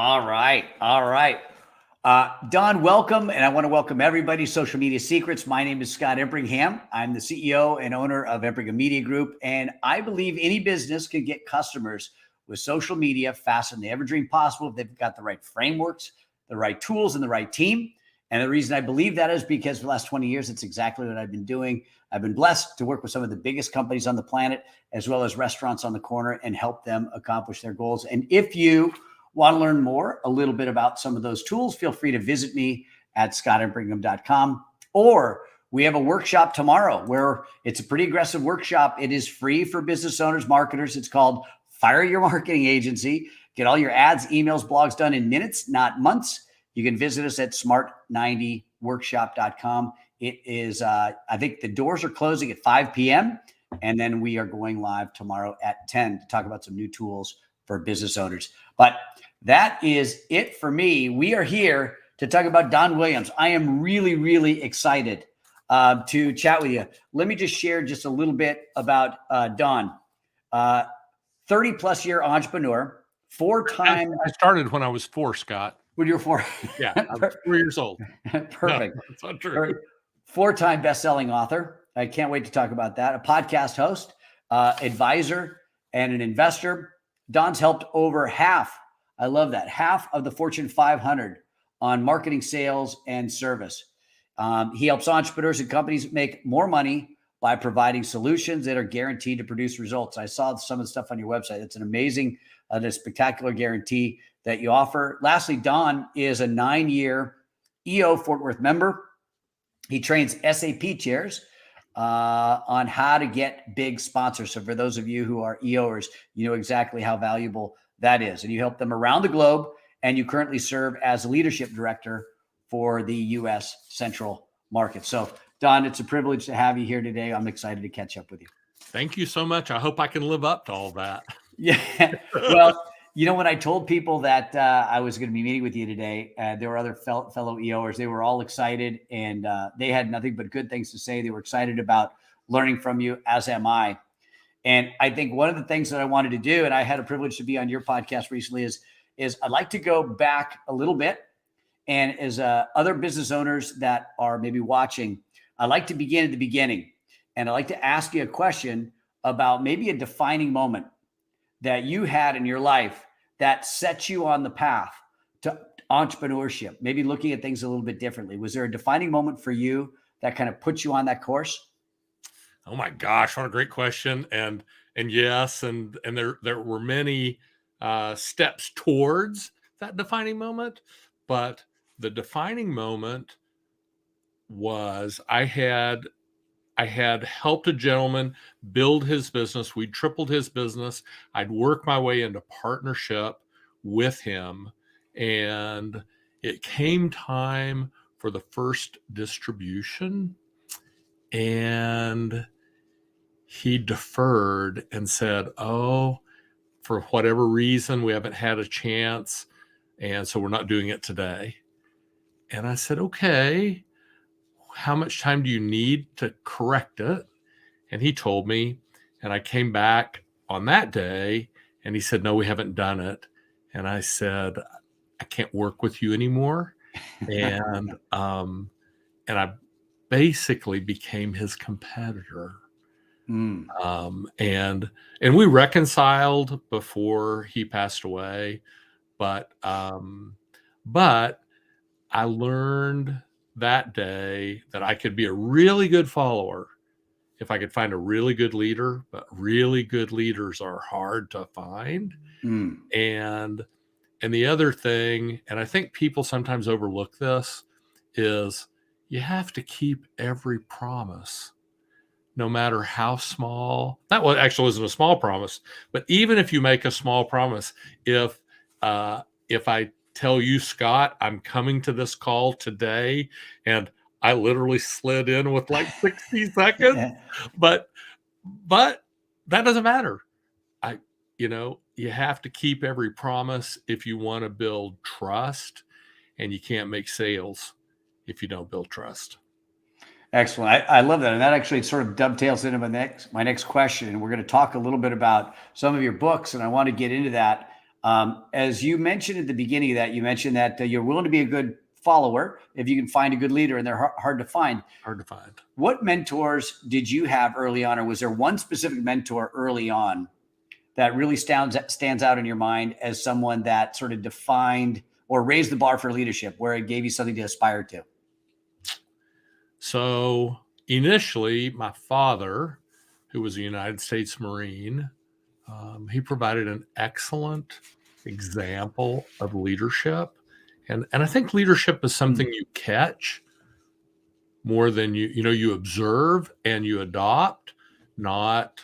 All right. All right. Don, welcome. And I want to welcome everybody to Social Media Secrets. My name is Scott Embringham. I'm the CEO and owner of Embringham Media Group. And I believe any business can get customers with social media faster than they ever dreamed possible if they've got the right frameworks, the right tools, and the right team. And the reason I believe that is because for the last 20 years, it's exactly what I've been doing. I've been blessed to work with some of the biggest companies on the planet, as well as restaurants on the corner, and help them accomplish their goals. And if you want to learn more, a little bit about some of those tools, feel free to visit me at scottembringham.com. Or we have a workshop tomorrow where it's a pretty aggressive workshop. It is free for business owners, marketers. It's called Fire Your Marketing Agency. Get all your ads, emails, blogs done in minutes, not months. You can visit us at smart90workshop.com. It is, I think the doors are closing at 5 p.m. And then we are going live tomorrow at 10 to talk about some new tools for business owners. But that is it for me. We are here to talk about Don Williams. I am really, really excited to chat with you. Let me just share just a little bit about Don. 30 plus year entrepreneur, four-time. I started when I was 4, Scott. When you were 4. Yeah, I was 4 years old. Perfect. No, that's not true. 4-time best-selling author. I can't wait to talk about that. A podcast host, advisor, and an investor. Don's helped over half. I love that. Half of the Fortune 500 on marketing, sales, and service. He helps entrepreneurs and companies make more money by providing solutions that are guaranteed to produce results. I saw some of the stuff on your website. It's an amazing, a spectacular guarantee that you offer. Lastly, Don is a 9-year EO Fort Worth member. He trains SAP chairs on how to get big sponsors. So for those of you who are EOers, you know exactly how valuable that is. And you help them around the globe, and you currently serve as leadership director for the U.S. Central Market. So, Don, it's a privilege to have you here today. I'm excited to catch up with you. Thank you so much. I hope I can live up to all that. Yeah. Well, you know, when I told people that I was going to be meeting with you today, there were other fellow EOers. They were all excited, and they had nothing but good things to say. They were excited about learning from you, as am I. And I think one of the things that I wanted to do, and I had a privilege to be on your podcast recently, is I'd like to go back a little bit. And as other business owners that are maybe watching, I'd like to begin at the beginning. And I'd like to ask you a question about maybe a defining moment that you had in your life that set you on the path to entrepreneurship, maybe looking at things a little bit differently. Was there a defining moment for you that kind of put you on that course? Oh my gosh, what a great question. And yes, and there were many steps towards that defining moment, but the defining moment was I had helped a gentleman build his business. We'd tripled his business. I'd worked my way into partnership with him, and it came time for the first distribution, and he deferred and said, "Oh, for whatever reason, we haven't had a chance, and so we're not doing it today." And I said, "Okay, how much time do you need to correct it?" And he told me, and I came back on that day, and he said, "No, we haven't done it." And I said, "I can't work with you anymore." And I basically became his competitor. And we reconciled before he passed away, but I learned that day that I could be a really good follower if I could find a really good leader, but really good leaders are hard to find. And the other thing, and I think people sometimes overlook this, is you have to keep every promise, no matter how small. That one actually wasn't a small promise, but even if you make a small promise, if I tell you, Scott, I'm coming to this call today, and I literally slid in with like 60 seconds, but that doesn't matter. You have to keep every promise if you want to build trust, and you can't make sales if you don't build trust. Excellent. I love that. And that actually sort of dovetails into my next question. And we're going to talk a little bit about some of your books, and I want to get into that. As you mentioned at the beginning of that, you mentioned that you're willing to be a good follower if you can find a good leader, and they're hard to find. Hard to find. What mentors did you have early on, or was there one specific mentor early on that really stands out in your mind as someone that sort of defined or raised the bar for leadership, where it gave you something to aspire to? So initially, my father, who was a United States Marine, he provided an excellent example of leadership. And I think leadership is something you catch more than you observe and you adopt, not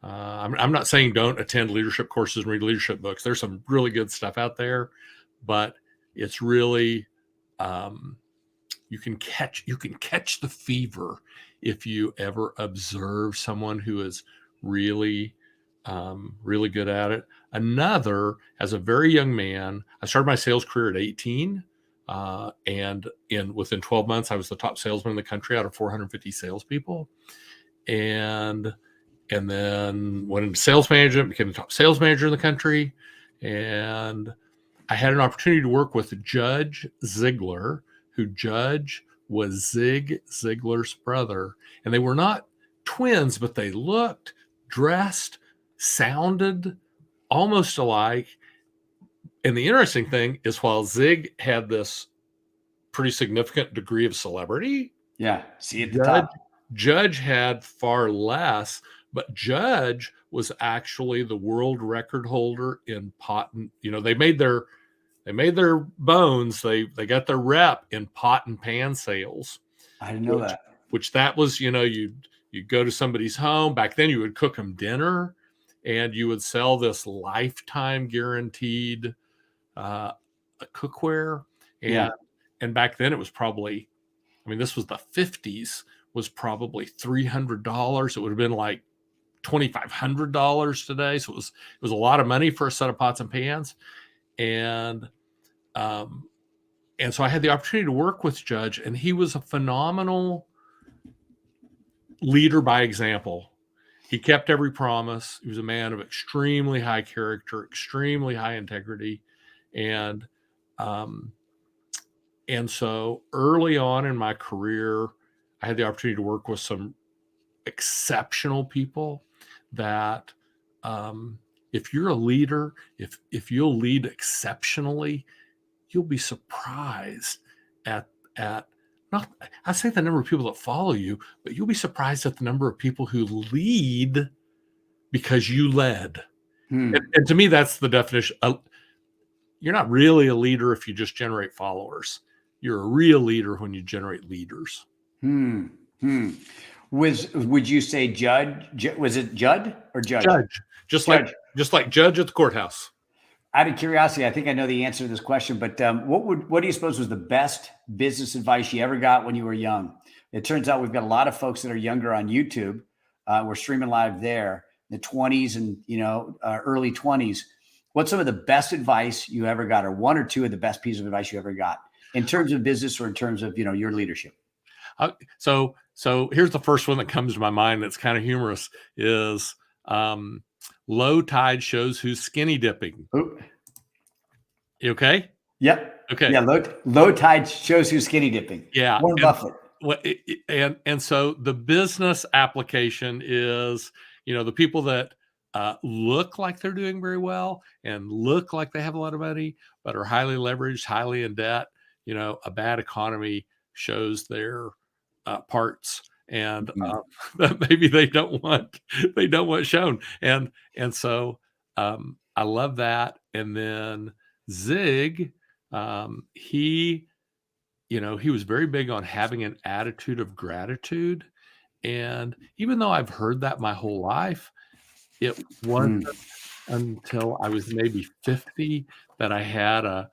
I'm not saying don't attend leadership courses and read leadership books. There's some really good stuff out there, but it's really you can catch the fever if you ever observe someone who is really really good at it. Another, as a very young man, I started my sales career at 18, and within 12 months, I was the top salesman in the country out of 450 salespeople, and then went into sales management, became the top sales manager in the country, and I had an opportunity to work with Judge Ziegler, who Judge was Zig Ziglar's brother, and they were not twins, but they looked, dressed, sounded almost alike. And the interesting thing is, while Zig had this pretty significant degree of celebrity, see at the top, Judge had far less, but Judge was actually the world record holder in pot and, they made their bones, they got their rep in pot and pan sales. I didn't know that. Which that was, you go to somebody's home. Back then you would cook them dinner, and you would sell this lifetime guaranteed cookware. And back then it was probably, this was the 50s, was probably $300. It would have been like $2,500 today. So it was a lot of money for a set of pots and pans. And so I had the opportunity to work with Judge, and he was a phenomenal leader by example. He kept every promise. He was a man of extremely high character, extremely high integrity. And so early on in my career, I had the opportunity to work with some exceptional people that, if you're a leader, if you'll lead exceptionally, you'll be surprised at not, I say the number of people that follow you, but you'll be surprised at the number of people who lead because you led. And to me, that's the definition. You're not really a leader if you just generate followers. You're a real leader when you generate leaders. Would you say Judge? Was it Judd or Judge? Judge. Just like Judge at the courthouse. Out of curiosity, I think I know the answer to this question, but what do you suppose was the best business advice you ever got when you were young? It turns out we've got a lot of folks that are younger on YouTube. We're streaming live there, the 20s and early 20s. What's some of the best advice you ever got, or one or two of the best pieces of advice you ever got in terms of business or in terms of your leadership? So here's the first one that comes to my mind that's kind of humorous is low tide shows who's skinny dipping. Ooh. You okay? Yep. Okay. Yeah. Low tide shows who's skinny dipping. Yeah. Warren Buffett. And so the business application is, the people that look like they're doing very well and look like they have a lot of money, but are highly leveraged, highly in debt. A bad economy shows their parts, and maybe they don't want shown. And so I love that. And then Zig, he was very big on having an attitude of gratitude. And even though I've heard that my whole life, it wasn't until I was maybe 50 that I had a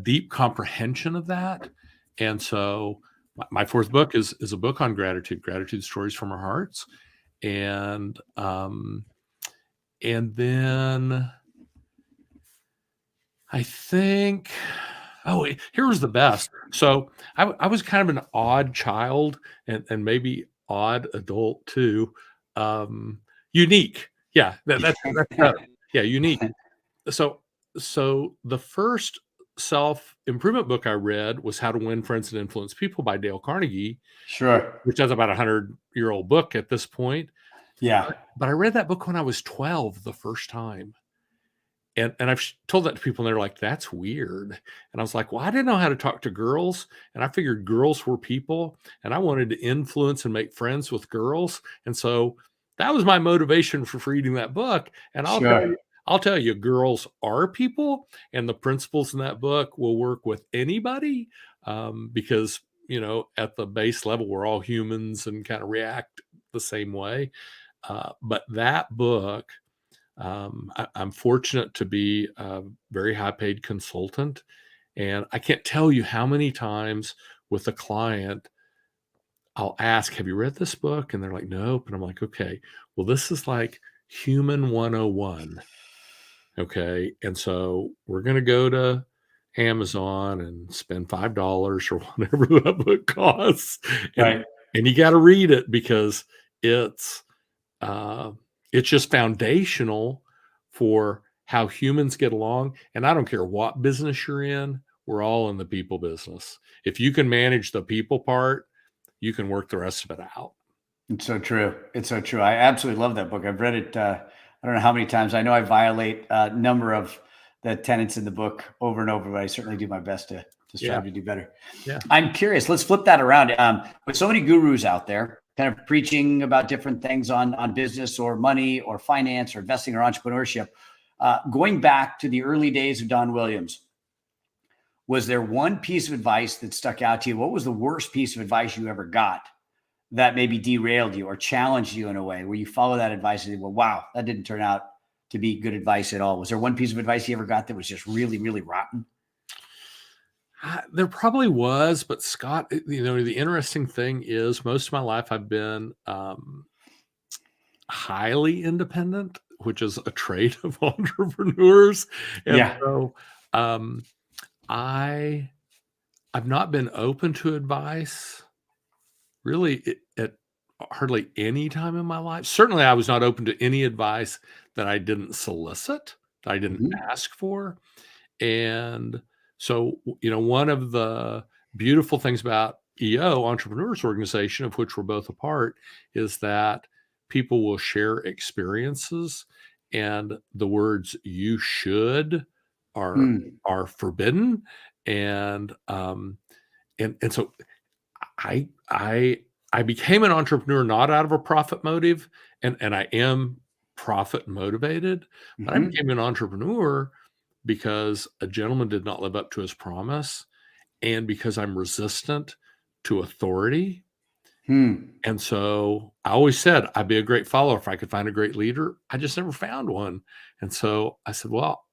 deep comprehension of that. And so my fourth book is a book on gratitude stories from our hearts. And then I think, here was the best. So I was kind of an odd child and maybe odd adult too. Unique. Yeah. That's better. Yeah. Unique. so the first self-improvement book I read was How to Win Friends and Influence People by Dale Carnegie, Sure. which is about a 100-year-old book at this point. Yeah. But I read that book when I was 12 the first time. And I've told that to people, and they're like, "That's weird." And I was like, "Well, I didn't know how to talk to girls, and I figured girls were people, and I wanted to influence and make friends with girls." And so that was my motivation for reading that book. And Sure. I'll tell you, girls are people, and the principles in that book will work with anybody, because at the base level, we're all humans and kind of react the same way. But that book, I'm fortunate to be a very high paid consultant. And I can't tell you how many times with a client, I'll ask, "Have you read this book?" And they're like, "Nope." And I'm like, "Okay, well, this is like human 101." Okay. And so we're going to go to Amazon and spend $5 or whatever that book costs. And, Right. and you got to read it because it's, uh, it's just foundational for how humans get along. And I don't care what business you're in, we're all in the people business. If you can manage the people part, you can work the rest of it out. It's so true. It's so true. I absolutely love that book. I've read it. I don't know how many times. I know I violate a number of the tenets in the book over and over, but I certainly do my best to Yeah. strive to do better. Yeah. I'm curious. Let's flip that around. With so many gurus out there, kind of preaching about different things on business or money or finance or investing or entrepreneurship, going back to the early days of Don Williams, was there one piece of advice that stuck out to you? What was the worst piece of advice you ever got that maybe derailed you or challenged you in a way where you follow that advice and you go, wow, that didn't turn out to be good advice at all? Was there one piece of advice you ever got that was just really, really rotten? There probably was, but Scott, the interesting thing is most of my life I've been highly independent, which is a trait of entrepreneurs. And Yeah. so um, I've not been open to advice really at hardly any time in my life. Certainly, I was not open to any advice that I didn't solicit, that I didn't Mhm. ask for. And so, one of the beautiful things about EO, Entrepreneurs Organization, of which we're both a part, is that people will share experiences, and the words "you should" are Mm. are forbidden. And so I became an entrepreneur not out of a profit motive, and I am profit motivated, but I Mhm. became an entrepreneur because a gentleman did not live up to his promise, and because I'm resistant to authority. Hmm. And so I always said I'd be a great follower if I could find a great leader. I just never found one. And so I said, well,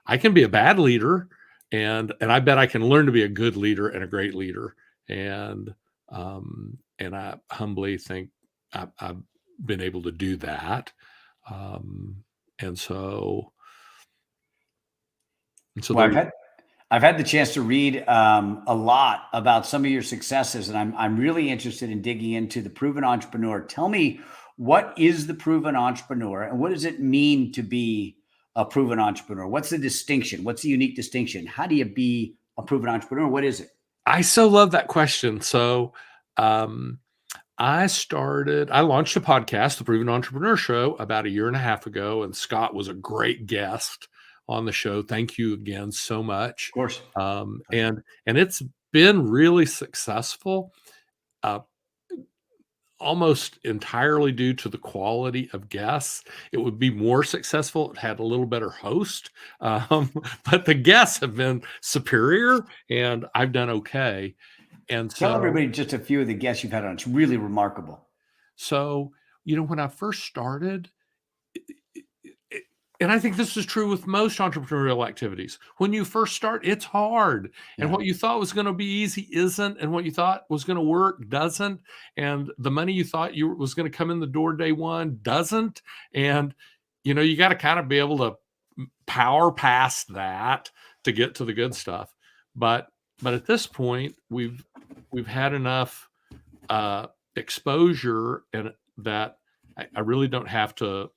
I can be a bad leader, and I bet I can learn to be a good leader and a great leader. And I humbly think I've been able to do that. Um, and so and so Well, there. I've had the chance to read a lot about some of your successes, and I'm really interested in digging into the proven entrepreneur. Tell me, what is the proven entrepreneur, and what does it mean to be a proven entrepreneur? What's the distinction? What's the unique distinction? How do you be a proven entrepreneur? What is it? I so love that question. So, um, I launched a podcast, The Proven Entrepreneur Show, about a year and a half ago, and Scott was a great guest on the show. Thank you again so much. Of course. And it's been really successful, uh, almost entirely due to the quality of guests. It would be more successful if it had a little better host, um, but the guests have been superior, and I've done okay. And Tell so everybody just a few of the guests you've had on. It's really remarkable. So, when I first started, it- and I think this is true with most entrepreneurial activities. When you first start, it's hard. And Yeah. what you thought was going to be easy isn't. And what you thought was going to work doesn't. And the money you thought was going to come in the door day one doesn't. And, you got to kind of be able to power past that to get to the good stuff. But at this point, we've had enough exposure, and that I really don't have to.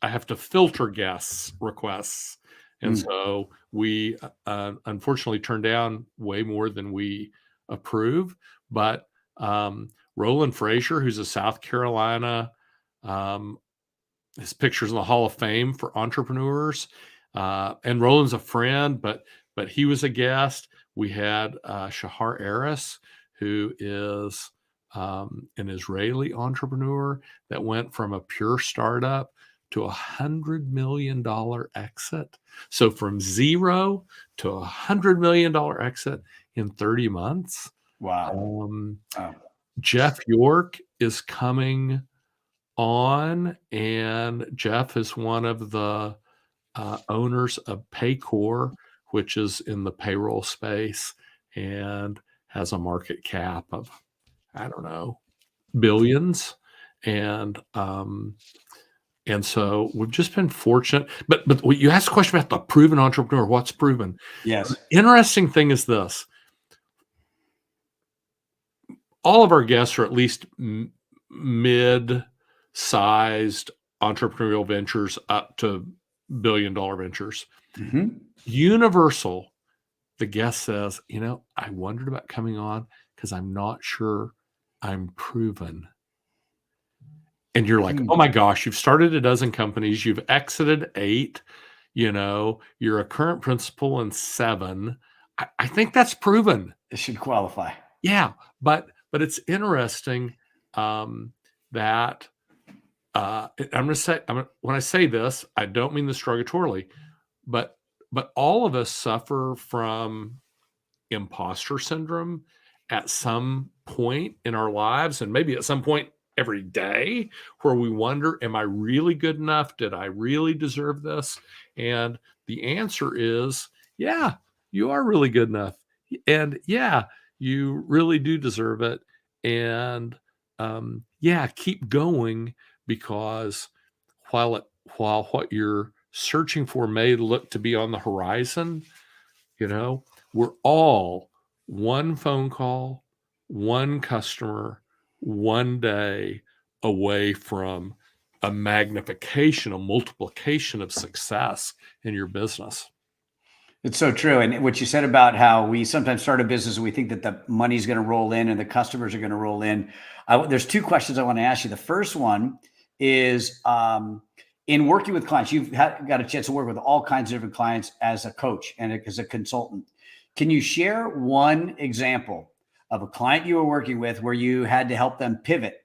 I have to filter guests requests, And so we unfortunately turned down way more than we approve. But Roland Frazier, who's a South Carolina, his picture's in the Hall of Fame for entrepreneurs. And Roland's a friend, but he was a guest. We had Shahar Aris, who is an Israeli entrepreneur that went from a pure startup to $100 million exit. So from zero to $100 million exit in 30 months. Wow. Jeff York is coming on, and Jeff is one of the owners of Paycor, which is in the payroll space and has a market cap of, I don't know, billions. And so we've just been fortunate. But you asked a question about the proven entrepreneur. What's proven? Yes. The interesting thing is this. All of our guests are at least mid-sized entrepreneurial ventures up to billion-dollar ventures. Universal, the guest says, I wondered about coming on because I'm not sure I'm proven. And you're like, oh my gosh, you've started a dozen companies, you've exited 8, you're a current principal in 7. I think that's proven. It should qualify. Yeah, but it's interesting that I'm going to say, when I say this, I don't mean this derogatorily, but all of us suffer from imposter syndrome at some point in our lives, and maybe at some point every day, where we wonder, am I really good enough? Did I really deserve this? And the answer is, yeah, you are really good enough. And yeah, you really do deserve it. And keep going, because while what you're searching for may look to be on the horizon, we're all one phone call, one customer, one day away from a magnification, a multiplication of success in your business. It's so true. And what you said about how we sometimes start a business and we think that the money's going to roll in and the customers are going to roll in. There's 2 questions I want to ask you. The first one is, in working with clients, you've got a chance to work with all kinds of different clients as a coach and as a consultant. Can you share one example of a client you were working with where you had to help them pivot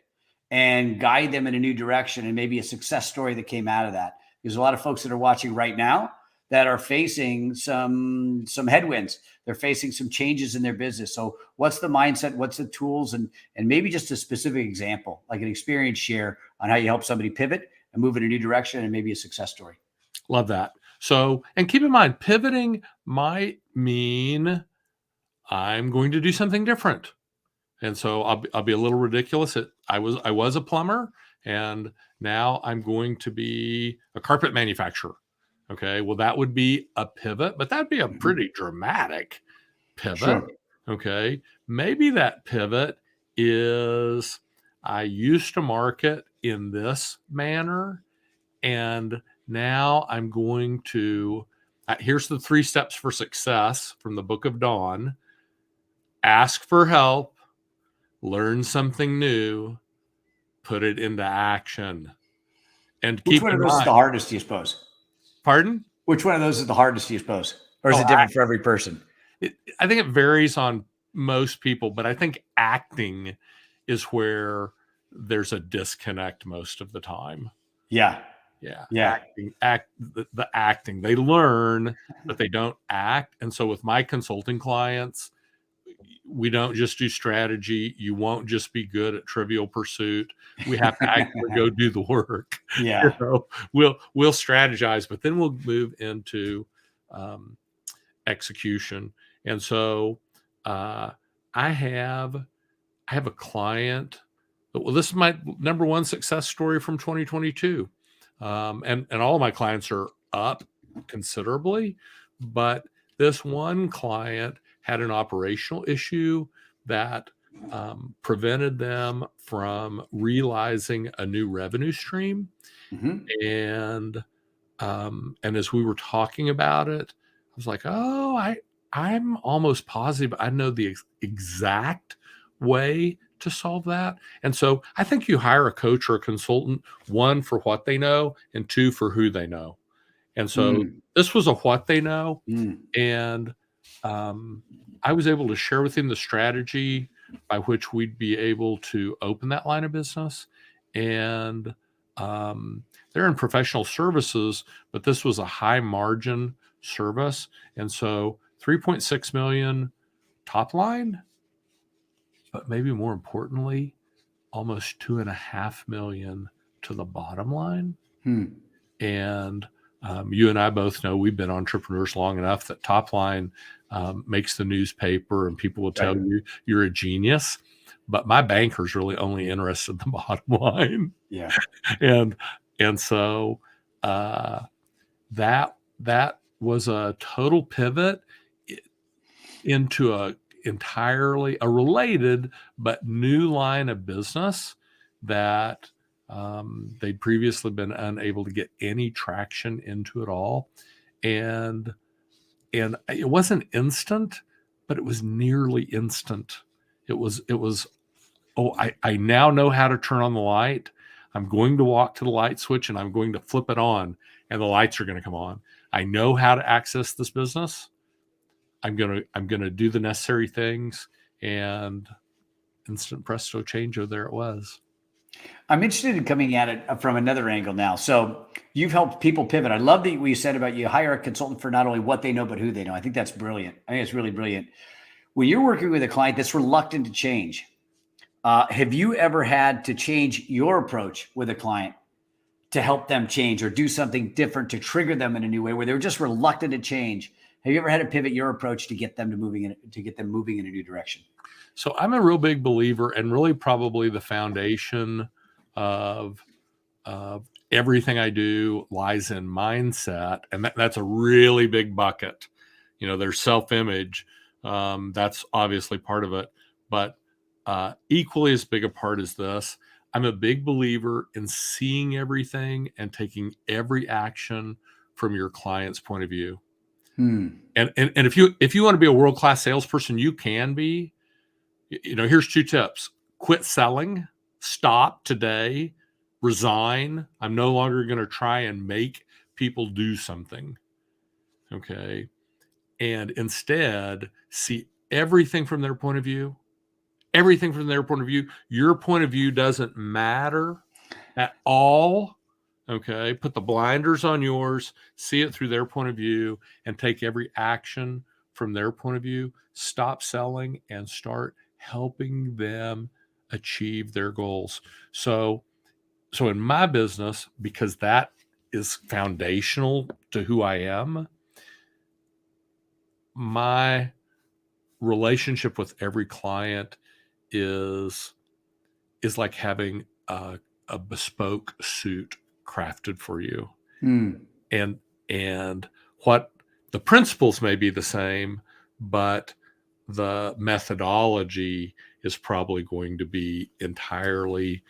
and guide them in a new direction, and maybe a success story that came out of that? There's a lot of folks that are watching right now that are facing some headwinds. They're facing some changes in their business. So what's the mindset? What's the tools? And maybe just a specific example, like an experience share on how you help somebody pivot and move in a new direction, and maybe a success story. Love that. So, and keep in mind, pivoting might mean I'm going to do something different. And so I'll be a little ridiculous. I was a plumber, and now I'm going to be a carpet manufacturer. Okay, well, that would be a pivot, but that'd be a pretty dramatic pivot. Sure. Okay, maybe that pivot is, I used to market in this manner, and now I'm going to, here's the 3 steps for success from the Book of Dawn: ask for help, learn something new, put it into action. And which one of those is the hardest, do you suppose? Pardon? Which one of those is the hardest, do you suppose? Or is it different for every person? I think it varies on most people, but I think acting is where there's a disconnect most of the time. Yeah. The acting. They learn, but they don't act. And so with my consulting clients, we don't just do strategy. You won't just be good at Trivial Pursuit. We have to actually go do the work. Yeah. We'll strategize, but then we'll move into execution. And so I have a client. Well, this is my number 1 success story from 2022. And all of my clients are up considerably, but this one client had an operational issue that prevented them from realizing a new revenue stream. And And as we were talking about it, I was like, oh, I'm almost positive I know the exact way to solve that. And so I think you hire a coach or a consultant, one for what they know, and two for who they know. And so Mm, this was a what they know. mm, And I was able to share with him the strategy by which we'd be able to open that line of business. And they're in professional services, but this was a high margin service. And so 3.6 million top line, but maybe more importantly, almost 2.5 million to the bottom line. mm. And you and I both know we've been entrepreneurs long enough that top line makes the newspaper and people will tell Right. you you're a genius. But my banker's really only interested in the bottom line. Yeah. And so that was a total pivot into a entirely a related but new line of business that they'd previously been unable to get any traction into at all. And it wasn't instant, but it was nearly instant. It was, oh, I now know how to turn on the light. I'm going to walk to the light switch and I'm going to flip it on and the lights are going to come on. I know how to access this business. I'm going to do the necessary things, and instant presto changeo, there it was. I'm interested in coming at it from another angle now. So you've helped people pivot. I love what you said about you hire a consultant for not only what they know, but who they know. I think that's brilliant. I think it's really brilliant. When you're working with a client that's reluctant to change, have you ever had to change your approach with a client to help them change or do something different to trigger them in a new way where they're just reluctant to change? Have you ever had to pivot your approach to get them moving in a new direction? So I'm a real big believer, and really probably the foundation of everything I do lies in mindset, and that's a really big bucket. There's self-image, that's obviously part of it, but equally as big a part as this. I'm a big believer in seeing everything and taking every action from your client's point of view. And if you want to be a world-class salesperson, you can be. Here's 2 tips. Quit selling. Stop today. Resign. I'm no longer going to try and make people do something. Okay. And instead, see everything from their point of view. Everything from their point of view. Your point of view doesn't matter at all. Okay. Put the blinders on yours, see it through their point of view, and take every action from their point of view. Stop selling and start helping them achieve their goals. So in my business, because that is foundational to who I am, my relationship with every client is like having a bespoke suit crafted for you. And what the principles may be the same, but the methodology is probably going to be entirely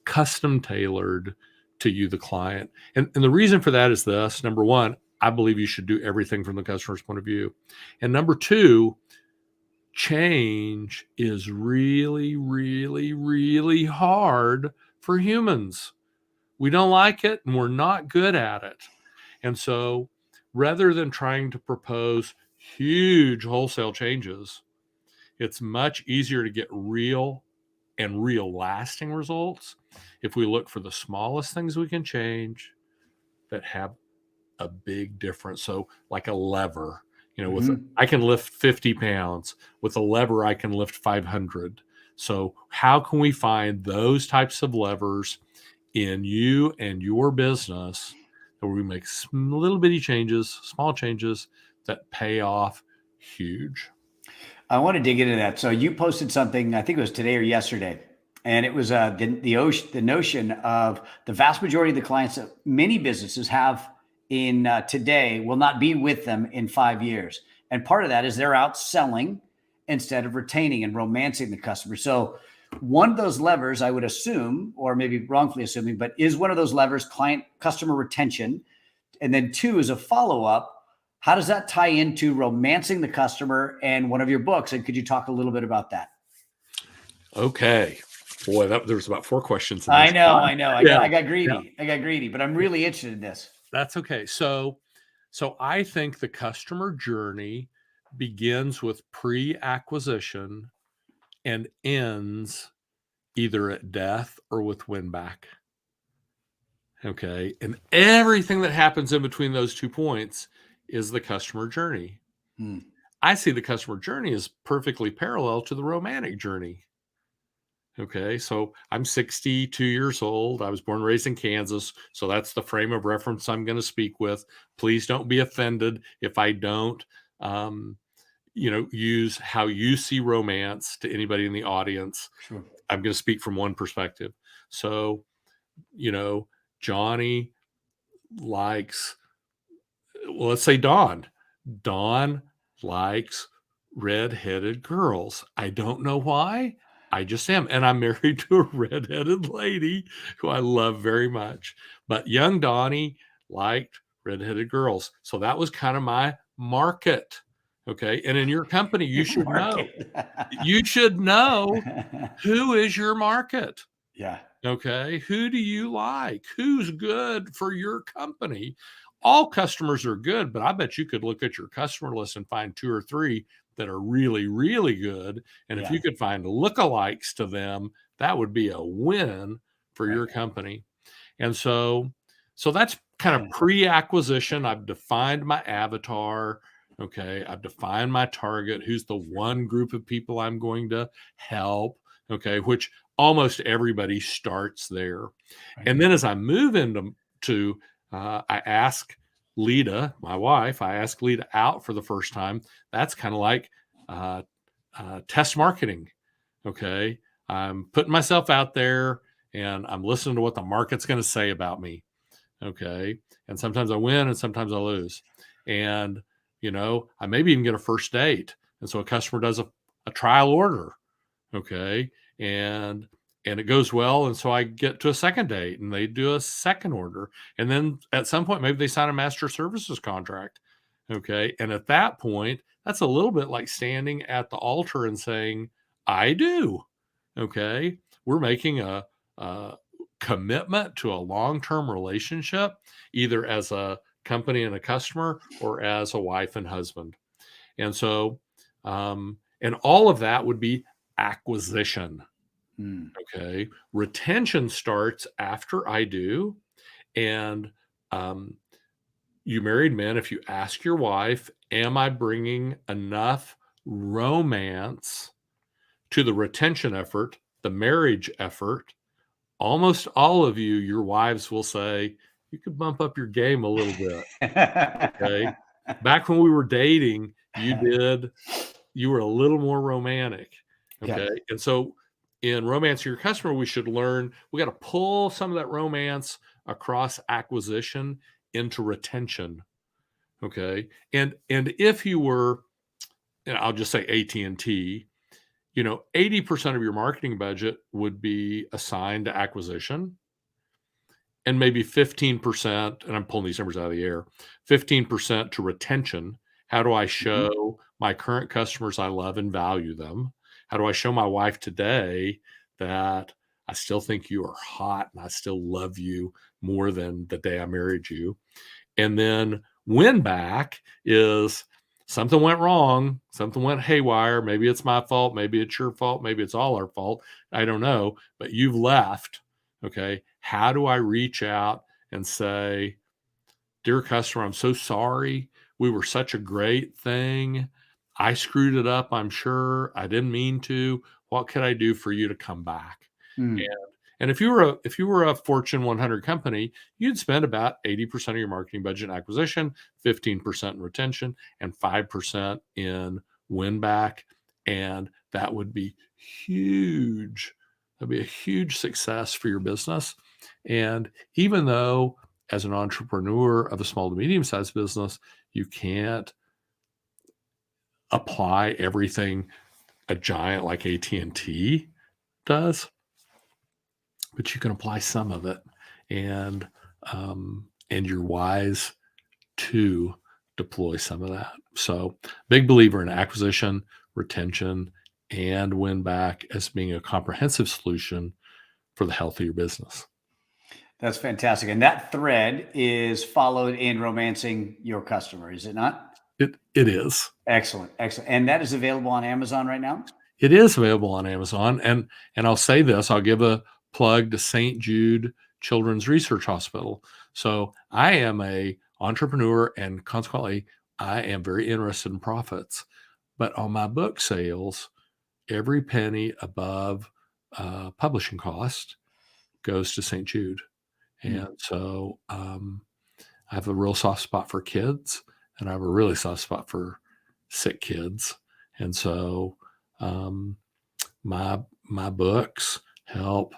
custom tailored to you, the client. And the reason for that is this: number one, I believe you should do everything from the customer's point of view. And number two, change is really, really, really hard for humans. We don't like it and we're not good at it. And so rather than trying to propose huge wholesale changes, it's much easier to get real and real lasting results if we look for the smallest things we can change that have a big difference. So like a lever, I can lift 50 pounds. With a lever, I can lift 500. So how can we find those types of levers in you and your business where we make little bitty changes, small changes that pay off huge? I want to dig into that. So you posted something, I think it was today or yesterday, and it was the notion of the vast majority of the clients that many businesses have in today will not be with them in 5 years. And part of that is they're out selling instead of retaining and romancing the customer. So one of those levers, I would assume, or maybe wrongfully assuming, but is one of those levers customer retention. And then 2, as a follow-up, how does that tie into romancing the customer and one of your books? And could you talk a little bit about that? Okay. Boy, there's about 4 questions in I this. know. Yeah. I got greedy, but I'm really interested in this. That's okay. So I think the customer journey begins with pre-acquisition and ends either at death or with win back. Okay. And everything that happens in between those 2 points is the customer journey. I see the customer journey as perfectly parallel to the romantic journey. Okay. So I'm 62 years old. I was born and raised in Kansas. So that's the frame of reference I'm going to speak with. Please don't be offended if I don't, use how you see romance to anybody in the audience. Sure. I'm going to speak from one perspective. So, Johnny likes, well, let's say Dawn. Dawn likes red-headed girls. I don't know why. I just am. And I'm married to a red-headed lady who I love very much. But young Donnie liked red-headed girls. So that was kind of my market. Okay. And in your company, you should know. You should know who is your market. Yeah. Okay. Who do you like? Who's good for your company? All customers are good, but I bet you could look at your customer list and find 2 or 3 that are really, really good. And if you could find lookalikes to them, that would be a win for your company. And so that's kind of pre-acquisition. I've defined my avatar. Okay. I've defined my target. Who's the one group of people I'm going to help? Okay. Which almost everybody starts there. Right. And then as I move into I ask Lita, my wife, out for the first time. That's kind of like test marketing. Okay. I'm putting myself out there and I'm listening to what the market's going to say about me. Okay. And sometimes I win and sometimes I lose. And, I maybe even get a first date. And so a customer does a trial order. Okay. And it goes well. And so I get to a second date and they do a second order. And then at some point, maybe they sign a master services contract. Okay. And at that point, that's a little bit like standing at the altar and saying, I do. Okay. We're making a commitment to a long-term relationship, either as a company and a customer or as a wife and husband. And so, and all of that would be acquisition. Okay. Retention starts after I do. And you married men, if you ask your wife, am I bringing enough romance to the retention effort, the marriage effort? Almost all of you, your wives will say, you could bump up your game a little bit. Okay. Back when we were dating, you were a little more romantic. Okay. And so in romancing your customer, we got to pull some of that romance across acquisition into retention. Okay. And if you were, and I'll just say AT&T, 80% of your marketing budget would be assigned to acquisition and maybe 15%, and I'm pulling these numbers out of the air, 15% to retention. How do I show my current customers I love and value them? How do I show my wife today that I still think you are hot and I still love you more than the day I married you? And then win back is something went wrong, something went haywire. Maybe it's my fault. Maybe it's your fault. Maybe it's all our fault. I don't know, but you've left. Okay. How do I reach out and say, dear customer, I'm so sorry. We were such a great thing. I screwed it up. I'm sure I didn't mean to. What could I do for you to come back? And if you were a Fortune 100 company, you'd spend about 80% of your marketing budget in acquisition, 15% in retention, and 5% in win back. And that would be huge. That'd be a huge success for your business. And even though as an entrepreneur of a small to medium-sized business, you can't apply everything a giant like AT&T does, but you can apply some of it, and you're wise to deploy some of that. So big believer in acquisition, retention, and win back as being a comprehensive solution for the health of your business. That's fantastic. And that thread is followed in Romancing Your Customer, is it not? It is. Excellent. Excellent. And that is available on Amazon right now? It is available on Amazon. And I'll say this, I'll give a plug to St. Jude Children's Research Hospital. So I am a entrepreneur, and consequently, I am very interested in profits. But on my book sales, every penny above publishing cost goes to St. Jude. And so I have a real soft spot for kids, and I have a really soft spot for sick kids. And so my books help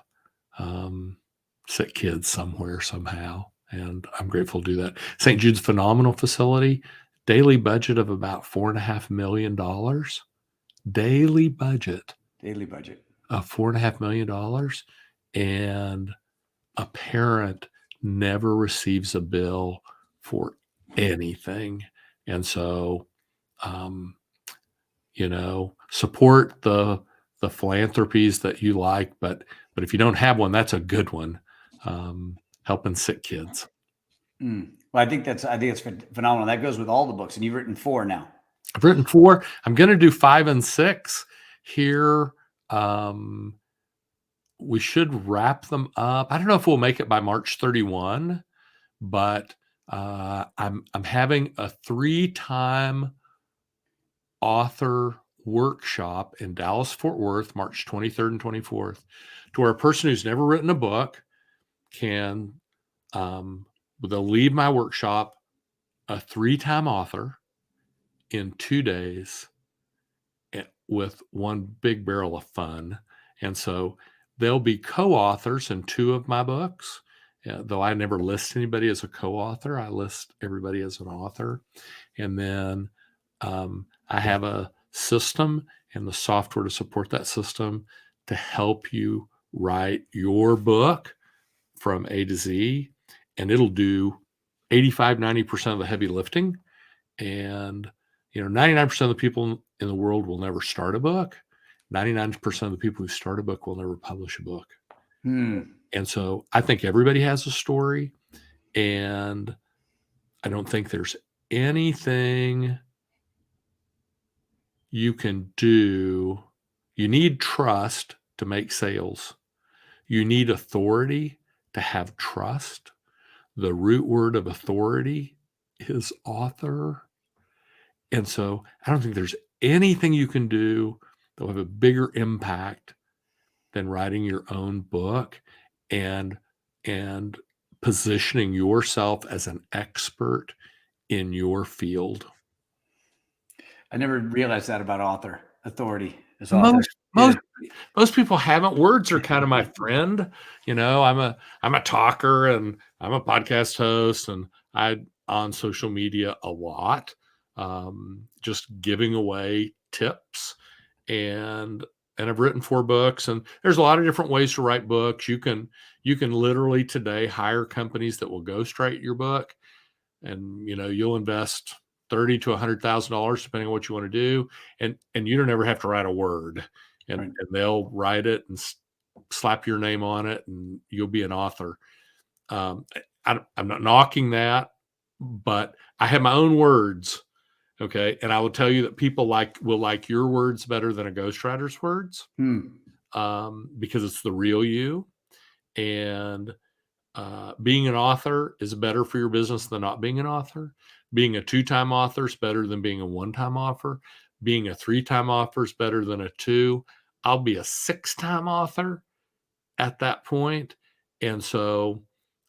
sick kids somewhere, somehow. And I'm grateful to do that. St. Jude's phenomenal facility, daily budget of about $4.5 million. Daily budget of $4.5 million. And a parent never receives a bill for anything. And so, support the philanthropies that you like, but if you don't have one, that's a good one. Helping sick kids. Well, I think it's phenomenal. That goes with all the books, and you've written 4 now. I've written 4. I'm going to do 5 and 6 here. We should wrap them up. I don't know if we'll make it by March 31, but I'm having a 3-time author workshop in Dallas, Fort Worth, March 23rd and 24th, to where a person who's never written a book can, they'll leave my workshop a 3-time author in 2 days with one big barrel of fun. And so they'll be co-authors in 2 of my books, though I never list anybody as a co-author. I list everybody as an author. And then I have a system and the software to support that system to help you write your book from A to Z. And it'll do 85-90% of the heavy lifting. And 99% of the people in the world will never start a book. 99% of the people who start a book will never publish a book. And so I think everybody has a story, and I don't think there's anything you can do. You need trust to make sales. You need authority to have trust. The root word of authority is author. And so I don't think there's anything you can do that will have a bigger impact than writing your own book and positioning yourself as an expert in your field. I never realized that about author authority. Most people haven't. Words are kind of my friend. I'm a talker, and I'm a podcast host, and I'm on social media a lot, just giving away tips. And I've written 4 books, and there's a lot of different ways to write books. You can literally today hire companies that will ghostwrite your book, and you'll invest $30,000 to $100,000 depending on what you want to do, and you don't ever have to write a word, and they'll write it and slap your name on it, and you'll be an author. I'm not knocking that, but I have my own words. Okay. And I will tell you that people will like your words better than a ghostwriter's words, because it's the real you. And being an author is better for your business than not being an author. Being a 2-time author is better than being a 1-time author. Being a 3-time author is better than a 2. I'll be a 6-time author at that point. And so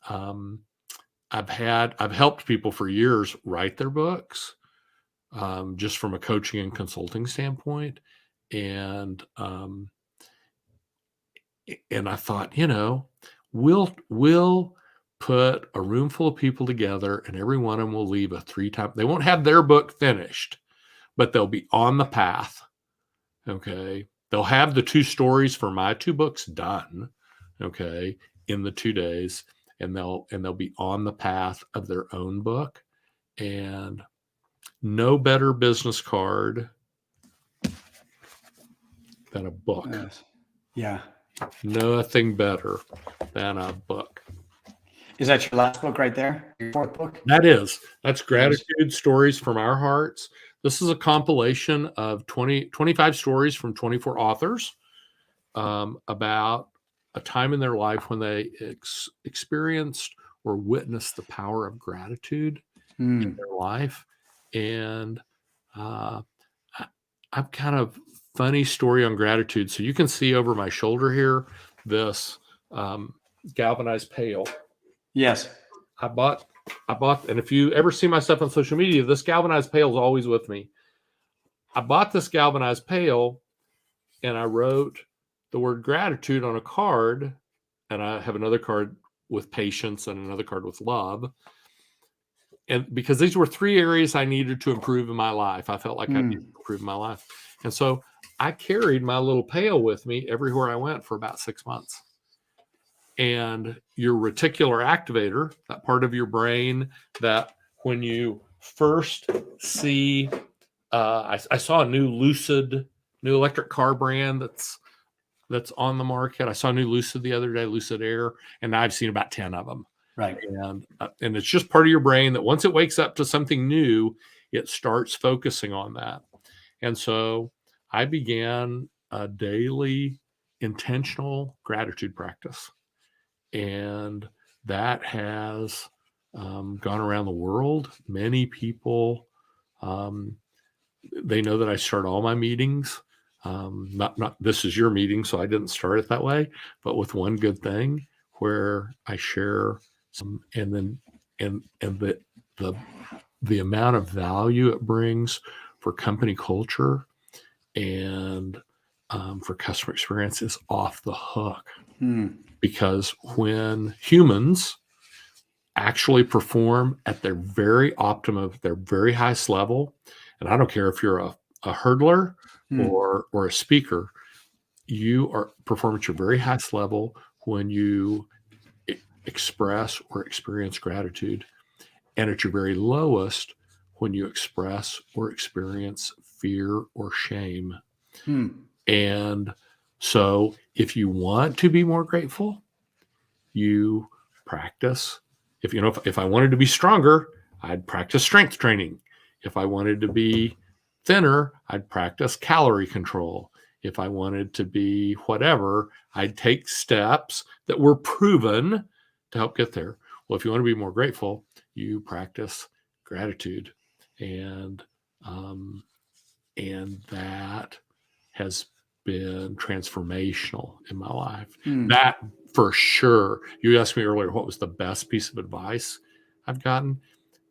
I've helped people for years write their books. Just from a coaching and consulting standpoint. And I thought, we'll put a room full of people together, and every one of them will leave a 3-time. They won't have their book finished, but they'll be on the path. Okay. They'll have the 2 stories for my 2 books done. Okay. In the 2 days, and they'll be on the path of their own book. And no better business card than a book. Yes. Yeah. Nothing better than a book. Is that your last book right there? Your fourth book? That's Gratitude Stories from Our Hearts. This is a compilation of 25 stories from 24 authors about a time in their life when they experienced or witnessed the power of gratitude in their life. And I've kind of funny story on gratitude. So you can see over my shoulder here, this galvanized pail. Yes. I bought, and if you ever see my stuff on social media, this galvanized pail is always with me. I bought this galvanized pail and I wrote the word gratitude on a card, and I have another card with patience and another card with love. And because these were 3 areas I needed to improve in my life, I felt like I needed to improve my life. And so I carried my little pail with me everywhere I went for about 6 months. And your reticular activator, that part of your brain that when you first see, I saw a new electric car brand that's on the market. I saw a new Lucid the other day, Lucid Air, and now I've seen about 10 of them. Right. And it's just part of your brain that once it wakes up to something new, it starts focusing on that. And so I began a daily intentional gratitude practice. And that has gone around the world. Many people, they know that I start all my meetings. Not this is your meeting, so I didn't start it that way, but with one good thing where I share some, and the amount of value it brings for company culture and for customer experience is off the hook. Because when humans actually perform at their very optimum, their very highest level, and I don't care if you're a hurdler or a speaker, you are perform at your very highest level when you express or experience gratitude, and at your very lowest when you express or experience fear or shame. And so if you want to be more grateful, you practice. If I wanted to be stronger, I'd practice strength training. If I wanted to be thinner, I'd practice calorie control. If I wanted to be whatever, I'd take steps that were proven to help get there. Well, if you want to be more grateful, you practice gratitude. And that has been transformational in my life. That for sure. You asked me earlier, what was the best piece of advice I've gotten?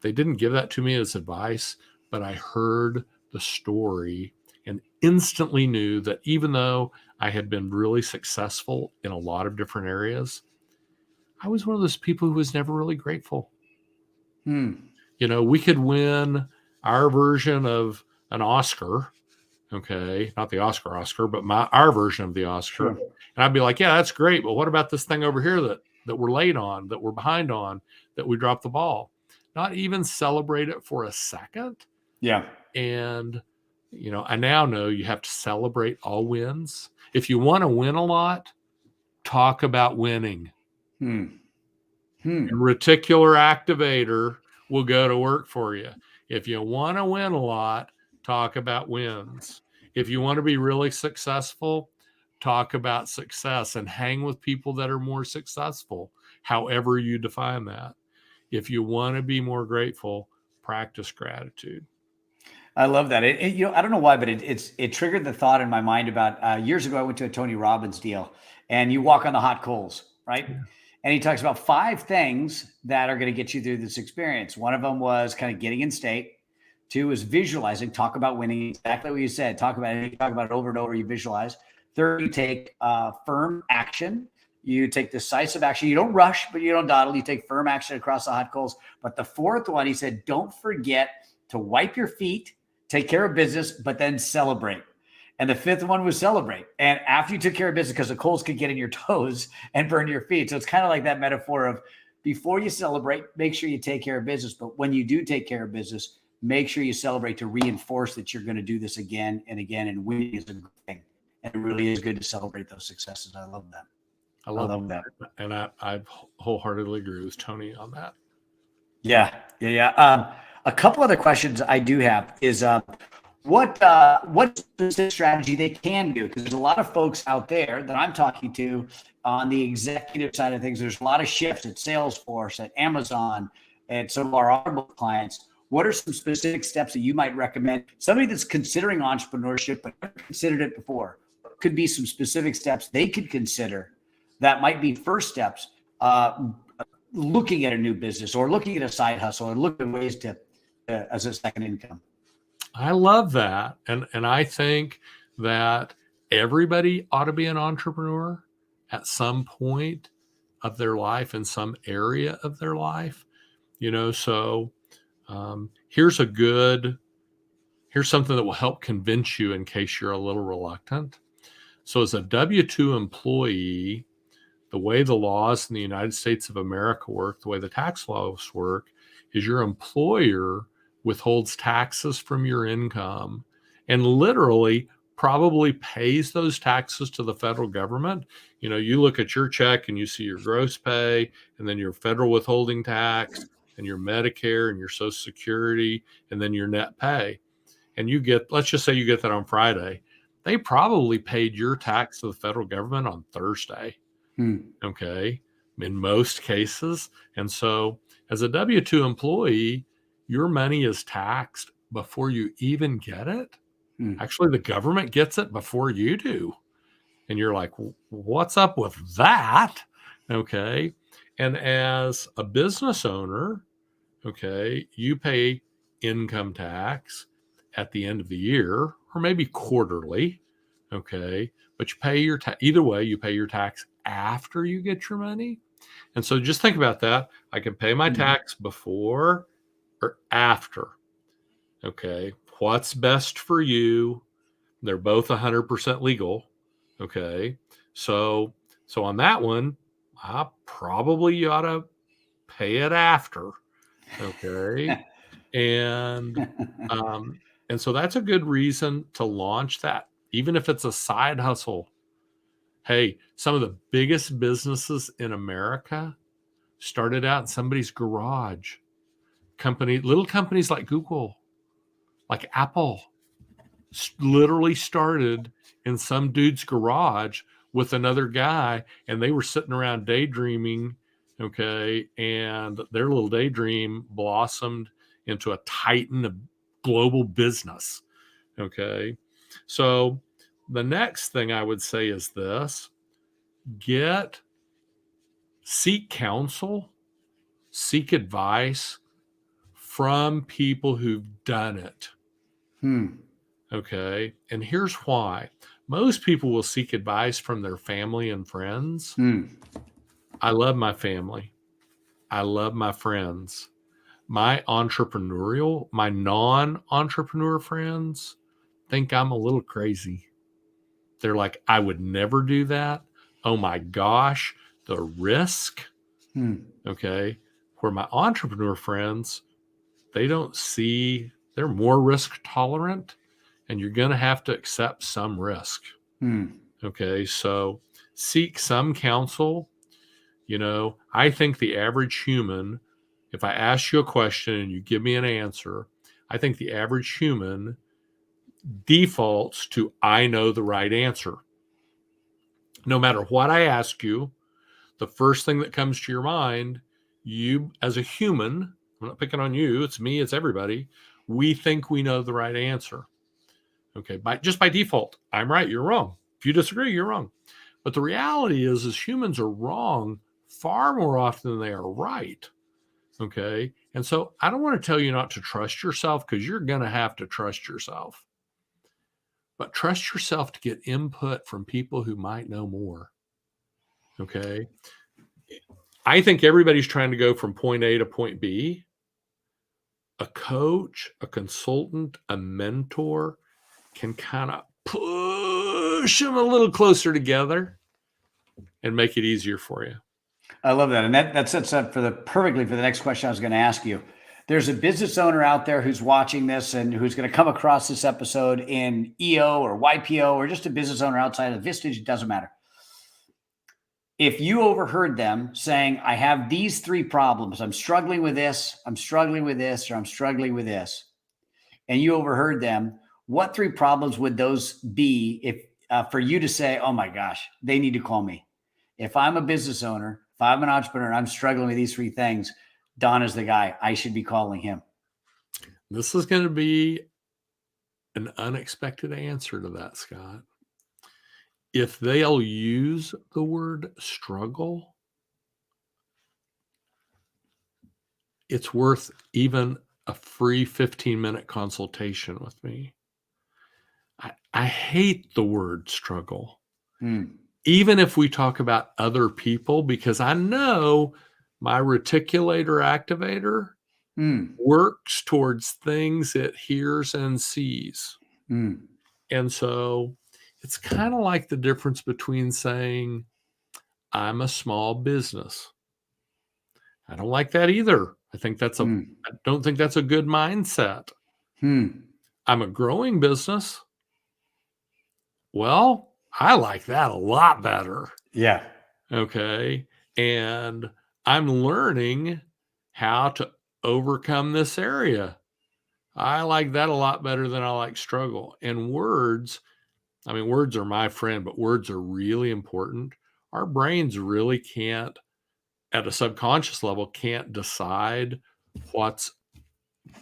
They didn't give that to me as advice, but I heard the story and instantly knew that even though I had been really successful in a lot of different areas, I was one of those people who was never really grateful. We could win our version of an Oscar. Okay, not the Oscar, but our version of the Oscar. Sure. And I'd be like, yeah, that's great. But what about this thing over here that we're late on, that we're behind on, that we dropped the ball? Not even celebrate it for a second. Yeah. And, I now know you have to celebrate all wins. If you want to win a lot, talk about winning. Your reticular activator will go to work for you. If you want to win a lot, talk about wins. If you want to be really successful, talk about success and hang with people that are more successful, however you define that. If you want to be more grateful, practice gratitude. I love that. I don't know why, but it triggered the thought in my mind about years ago. I went to a Tony Robbins deal, and you walk on the hot coals, right? Yeah. And he talks about 5 things that are going to get you through this experience. One of them was kind of getting in state. 2 is visualizing. Talk about winning. Exactly what you said. Talk about it. You talk about it over and over. You visualize. 3rd, you take firm action. You take decisive action. You don't rush, but you don't dawdle. You take firm action across the hot coals. But the 4th one, he said, don't forget to wipe your feet, take care of business, but then celebrate. And the 5th one was celebrate. And after you took care of business, because the coals could get in your toes and burn your feet. So it's kind of like that metaphor of before you celebrate, make sure you take care of business. But when you do take care of business, make sure you celebrate to reinforce that you're going to do this again and again. And winning is a good thing. And it really is good to celebrate those successes. I love that. I love that. And I wholeheartly agree with Tony on that. Yeah. A couple other questions I do have is what specific strategy they can do, because there's a lot of folks out there that I'm talking to on the executive side of things. There's a lot of shifts at Salesforce, at Amazon, and some of our Audible clients. What are some specific steps that you might recommend? Somebody that's considering entrepreneurship but never considered it before, could be some specific steps they could consider that might be first steps, looking at a new business or looking at a side hustle or looking at ways to as a second income. I love that. And I think that everybody ought to be an entrepreneur at some point of their life, in some area of their life, so here's something that will help convince you in case you're a little reluctant. So as a W-2 employee, the way the laws in the United States of America work, the way the tax laws work, is your employer withholds taxes from your income and literally probably pays those taxes to the federal government. You look at your check and you see your gross pay and then your federal withholding tax and your Medicare and your Social Security and then your net pay. And let's just say you get that on Friday. They probably paid your tax to the federal government on Thursday. Okay. In most cases. And so as a W-2 employee, your money is taxed before you even get it. Actually, the government gets it before you do. And you're like, what's up with that? Okay. And as a business owner, okay, you pay income tax at the end of the year or maybe quarterly. Okay. But you pay your either way, you pay your tax after you get your money. And so just think about that. I can pay my tax before or after. Okay. What's best for you? They're both 100% legal. Okay. So on that one, I probably ought to pay it after. Okay. And so that's a good reason to launch that, even if it's a side hustle. Hey, some of the biggest businesses in America started out in somebody's garage. Little companies like Google, like Apple, literally started in some dude's garage with another guy, and they were sitting around daydreaming, okay, and their little daydream blossomed into a titan of global business, okay? So the next thing I would say is this: seek counsel, seek advice from people who've done it. Okay. And here's why. Most people will seek advice from their family and friends. I love my family. I love my friends. My non-entrepreneur friends think I'm a little crazy. They're like, I would never do that. Oh my gosh, the risk. Okay. Where my entrepreneur friends, they're more risk tolerant, and you're going to have to accept some risk. Okay. So seek some counsel. I think the average human, if I ask you a question and you give me an answer, I think the average human defaults to, I know the right answer. No matter what I ask you, the first thing that comes to your mind, you as a human, I'm not picking on you, it's me, it's everybody, we think we know the right answer. Okay, just by default, I'm right, you're wrong. If you disagree, you're wrong. But the reality is humans are wrong far more often than they are right. Okay, and so I don't want to tell you not to trust yourself, because you're going to have to trust yourself. But trust yourself to get input from people who might know more. Okay. I think everybody's trying to go from point A to point B. A coach, a consultant, a mentor can kind of push them a little closer together and make it easier for you. I love that. And that sets up perfectly for the next question I was going to ask you. There's a business owner out there who's watching this and who's going to come across this episode in EO or YPO or just a business owner outside of Vistage, it doesn't matter. If you overheard them saying, I have these 3 problems, I'm struggling with this, I'm struggling with this, or I'm struggling with this, and you overheard them, what 3 problems would those be if for you to say, oh my gosh, they need to call me? If I'm a business owner, if I'm an entrepreneur, and I'm struggling with these 3 things, Don is the guy. I should be calling him. This is going to be an unexpected answer to that, Scott. If they'll use the word struggle, it's worth even a free 15-minute consultation with me. I hate the word struggle. Even if we talk about other people, because I know my reticulator activator works towards things it hears and sees. And so it's kind of like the difference between saying, I'm a small business. I don't like that either. I don't think that's a good mindset. I'm a growing business. Well, I like that a lot better. Yeah. Okay. And I'm learning how to overcome this area. I like that a lot better than I like struggle. And words are my friend, but words are really important. Our brains really can't, at a subconscious level, can't decide what's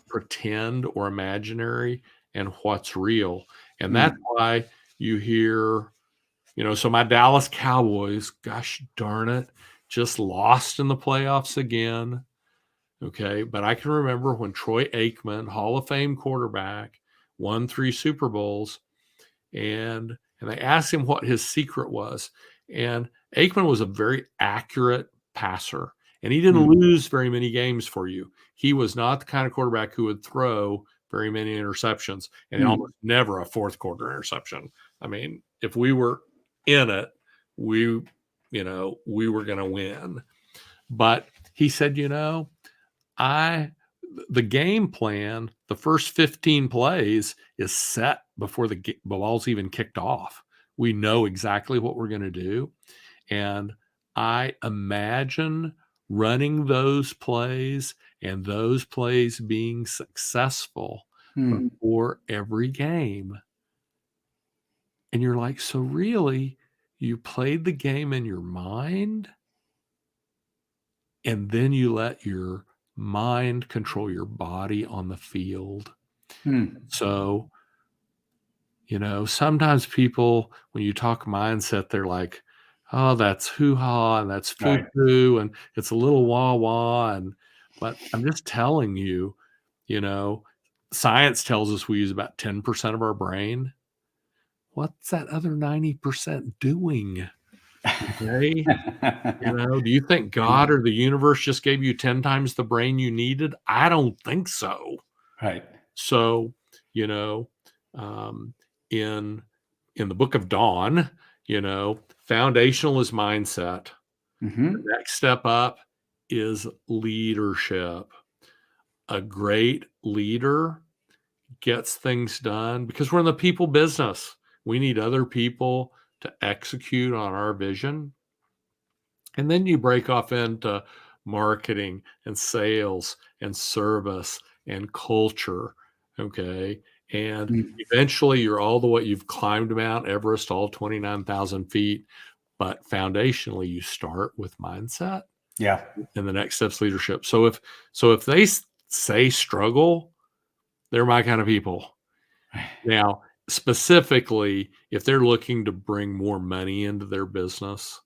pretend or imaginary and what's real. And that's why you hear, so my Dallas Cowboys, gosh darn it, just lost in the playoffs again. Okay. But I can remember when Troy Aikman, Hall of Fame quarterback, won 3 Super Bowls, and they asked him what his secret was. And Aikman was a very accurate passer, and he didn't lose very many games for you. He was not the kind of quarterback who would throw very many interceptions, and almost never a 4th quarter interception. I mean, if we were in it, we were going to win. But he said, the game plan, the first 15 plays is set before the ball's even kicked off. We know exactly what we're going to do. And I imagine running those plays and those plays being successful before every game. And you're like, so really, you played the game in your mind, and then you let your mind control your body on the field. So, sometimes people, when you talk mindset, they're like, oh, that's hoo-ha and that's foo-foo and it's a little wah-wah. But I'm just telling you, science tells us we use about 10% of our brain. What's that other 90% doing? Okay. Do you think God or the universe just gave you 10 times the brain you needed? I don't think so. Right. So, in the book of Dawn, foundational is mindset. The next step up is leadership. A great leader gets things done because we're in the people business. We need other people to execute on our vision. And then you break off into marketing and sales and service and culture. Okay. And eventually you're all the way, you've climbed Mount Everest, all 29,000 feet. But foundationally, you start with mindset. Yeah. And the next step's leadership. So if they say struggle, they're my kind of people. Now, specifically, if they're looking to bring more money into their business,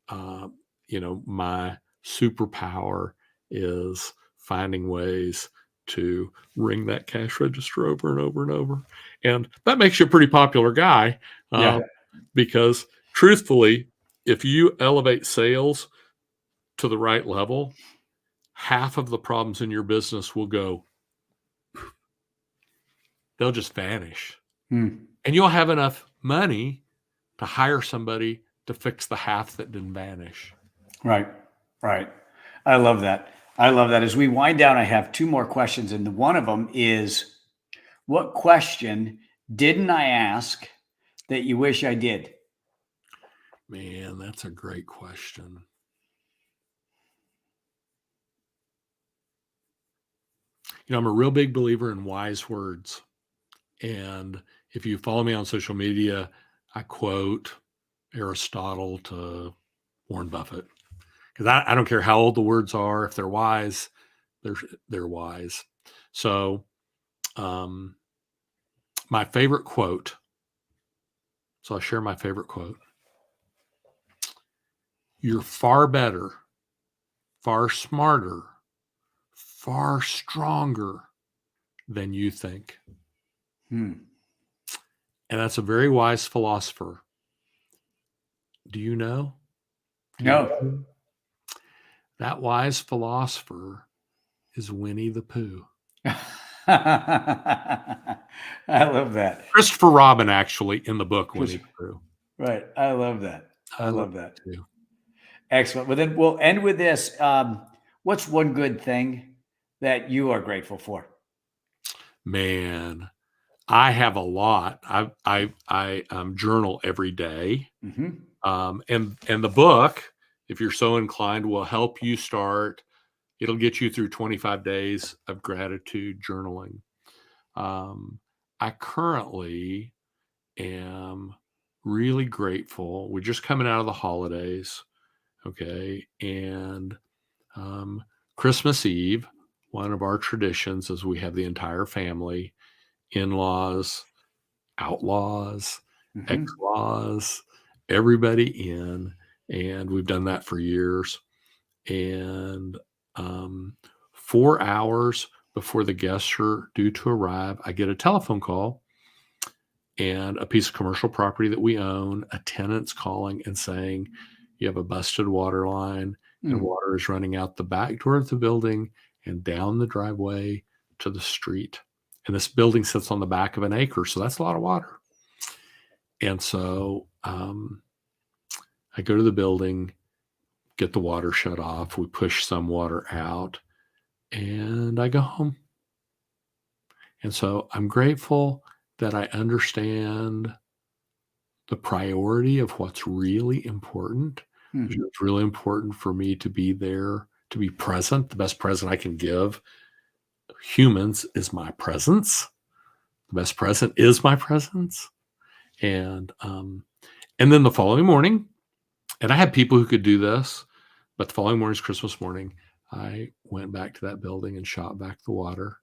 my superpower is finding ways to ring that cash register over and over and over. And that makes you a pretty popular guy because truthfully, if you elevate sales to the right level, half of the problems in your business will go, they'll just vanish. And you'll have enough money to hire somebody to fix the half that didn't vanish. Right. Right. I love that. I love that. As we wind down, I have two more questions. And one of them is, what question didn't I ask that you wish I did? Man, that's a great question. I'm a real big believer in wise words. And if you follow me on social media, I quote Aristotle to Warren Buffett, because I don't care how old the words are. If they're wise, they're wise. So my favorite quote. So I'll share my favorite quote. You're far better, far smarter, far stronger than you think. Hmm. And that's a very wise philosopher. Do you know? No. That wise philosopher is Winnie the Pooh. I love that. Christopher Robin, actually, in the book Winnie the Pooh. Right. I love that. I love that too. Excellent. Well, then we'll end with this. What's one good thing that you are grateful for? Man, I have a lot. I journal every day. And the book, if you're so inclined, will help you start. It'll get you through 25 days of gratitude journaling. I currently am really grateful. We're just coming out of the holidays. Okay. And Christmas Eve, one of our traditions is we have the entire family, in-laws, outlaws, ex-laws, everybody in. And we've done that for years. And 4 hours before the guests are due to arrive, I get a telephone call and a piece of commercial property that we own, a tenant's calling and saying, you have a busted water line and water is running out the back door of the building and down the driveway to the street. And this building sits on the back of an acre. So that's a lot of water. And so I go to the building, get the water shut off. We push some water out and I go home. And so I'm grateful that I understand the priority of what's really important. It's really important for me to be there, to be present. The best present I can give humans is my presence. The best present is my presence. And then the following morning, and I had people who could do this, but the following morning is Christmas morning. I went back to that building and shot back the water.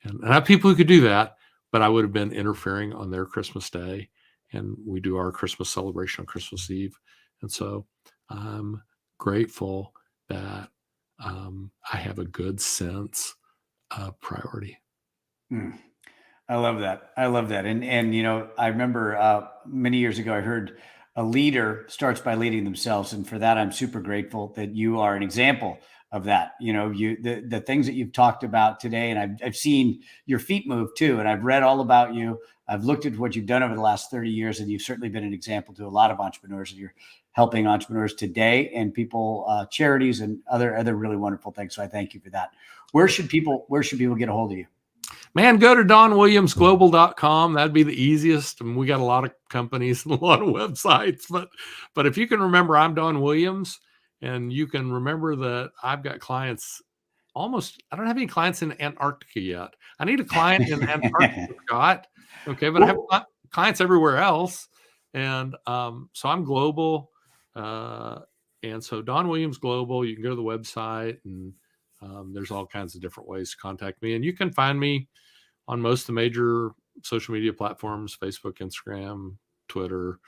And I have people who could do that, but I would have been interfering on their Christmas day. And we do our Christmas celebration on Christmas Eve. And so I'm grateful that I have a good sense of priority. I love that. I love that. And I remember many years ago, I heard a leader starts by leading themselves. And for that, I'm super grateful that you are an example of that. The things that you've talked about today, and I've seen your feet move too. And I've read all about you. I've looked at what you've done over the last 30 years, and you've certainly been an example to a lot of entrepreneurs, and you're helping entrepreneurs today and people, charities and other really wonderful things. So I thank you for that. Where should people get a hold of you? Man, go to donwilliamsglobal.com. That'd be the easiest. And we got a lot of companies and a lot of websites, but if you can remember, I'm Don Williams, and you can remember that I've got clients I don't have any clients in Antarctica yet. I need a client in Antarctica, Scott. Okay. But I have clients everywhere else. And so I'm global. And so Don Williams Global, you can go to the website, and there's all kinds of different ways to contact me. And you can find me on most of the major social media platforms: Facebook, Instagram, Twitter,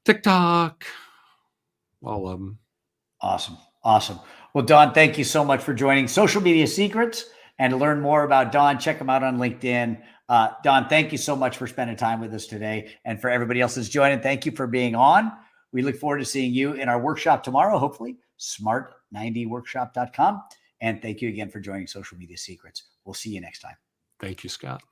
TikTok, all of them. Awesome. Well, Don, thank you so much for joining Social Media Secrets. And to learn more about Don, check him out on LinkedIn. Don, thank you so much for spending time with us today. And for everybody else that's joining, thank you for being on. We look forward to seeing you in our workshop tomorrow, hopefully, smart90workshop.com. And thank you again for joining Social Media Secrets. We'll see you next time. Thank you, Scott.